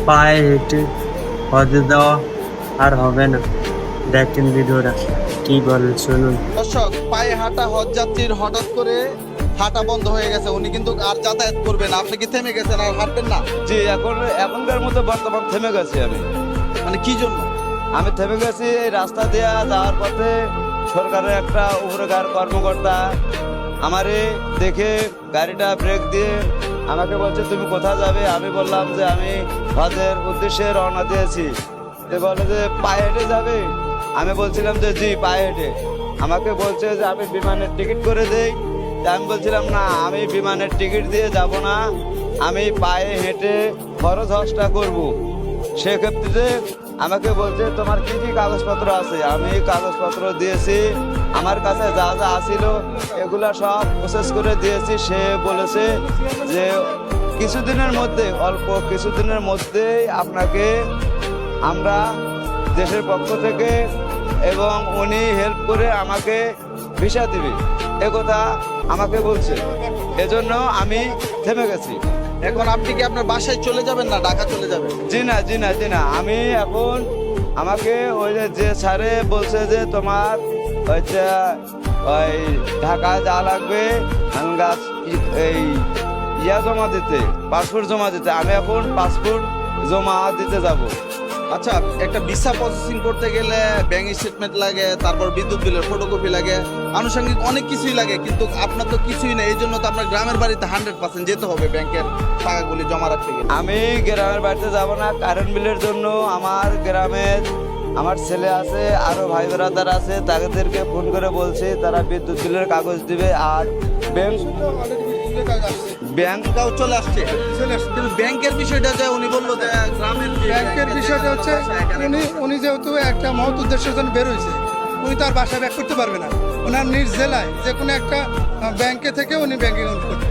পায়ে হেঁটে হজে দেওয়া আর হবে না। দেখেন ভিডিওটা কি বলেন শুনুন। দর্শক, পায়ে হাঁটা হজ যাত্রীর হঠাৎ করে হাঁটা বন্ধ হয়ে গেছে। উনি কিন্তু আর যাতায়াত করবেন না। আপনি কি থেমে গেছেন আর হাঁটবেন না? জি, এখনকার মতো বর্তমান থেমে গেছি আমি। মানে কি জন্য? আমি থেমে গেছি এই রাস্তা দিয়ে যাওয়ার পথে সরকারের একটা উপরকার কর্মকর্তা আমারে দেখে গাড়িটা ব্রেক দিয়ে আমাকে বলছে তুমি কোথায় যাবে। আমি বললাম যে আমি হজের উদ্দেশ্যে রওনা দিয়েছি। সে বলে যে পায়ে হেঁটে যাবে। আমি বলছিলাম যে জি পায়ে হেঁটে। আমাকে বলছে যে আমি বিমানের টিকিট করে দেই। তা আমি বলছিলাম না, আমি বিমানের টিকিট দিয়ে যাব না, আমি পায়ে হেঁটে ফরজ হজটা করব। সেক্ষেত্রে আমাকে বলছে তোমার কি কি কাগজপত্র আছে। আমি কাগজপত্র দিয়েছি, আমার কাছে যা যা আসিল এগুলা সব প্রসেস করে দিয়েছি। সে বলেছে যে কিছুদিনের মধ্যে, অল্প কিছুদিনের মধ্যেই আপনাকে আমরা দেশের পক্ষ থেকে এবং উনি হেল্প করে আমাকে ভিসা দিবে, একথা আমাকে বলছে। এজন্য আমি থেমে গেছি। এখন আপনি কি আপনার বাসায় চলে যাবেন না ঢাকা চলে যাবেন? জি না, জি না, জি না, আমি এখন আমাকে ওই যে স্যারে বলছে যে তোমার হচ্ছে ওই ঢাকা যাওয়া লাগবে এই জমা দিতে, পাসপোর্ট জমা দিতে। আমি এখন পাসপোর্ট জমা দিতে যাব। আচ্ছা, একটা ভিসা প্রসেসিং করতে গেলে ব্যাংক স্টেটমেন্ট লাগে, তারপর বিদ্যুৎ বিলের ফটোকপি লাগে, আনুষঙ্গিক অনেক কিছুই লাগে। কিন্তু আপনার তো কিছুই নেই। এই জন্য তো আপনার গ্রামের বাড়িতে 100% যেতে হবে ব্যাংকের টাকাগুলি জমা রাখতে গেলে। আমি গ্রামের বাড়িতে যাব না, কারেন্ট বিলের জন্য আমার গ্রামের আমার ছেলে আছে, আরো ভাই ব্রাদার আছে, তাদেরকে ফোন করে বলছি, তারা বিদ্যুৎ বিলের কাগজ দিবে। আর ব্যাংকটাও চলে আসছে। কিন্তু ব্যাংকের বিষয়টা যে উনি বললো যে ব্যাংকের বিষয়টা হচ্ছে উনি যেহেতু একটা মহৎ উদ্দেশ্যের জন্য বের হয়েছে, উনি তার বাসা ব্যাক করতে পারবে না। ওনার নিজ জেলায় যে কোনো একটা ব্যাংকে থেকে উনি ব্যাংক অ্যাকাউন্ট করবে।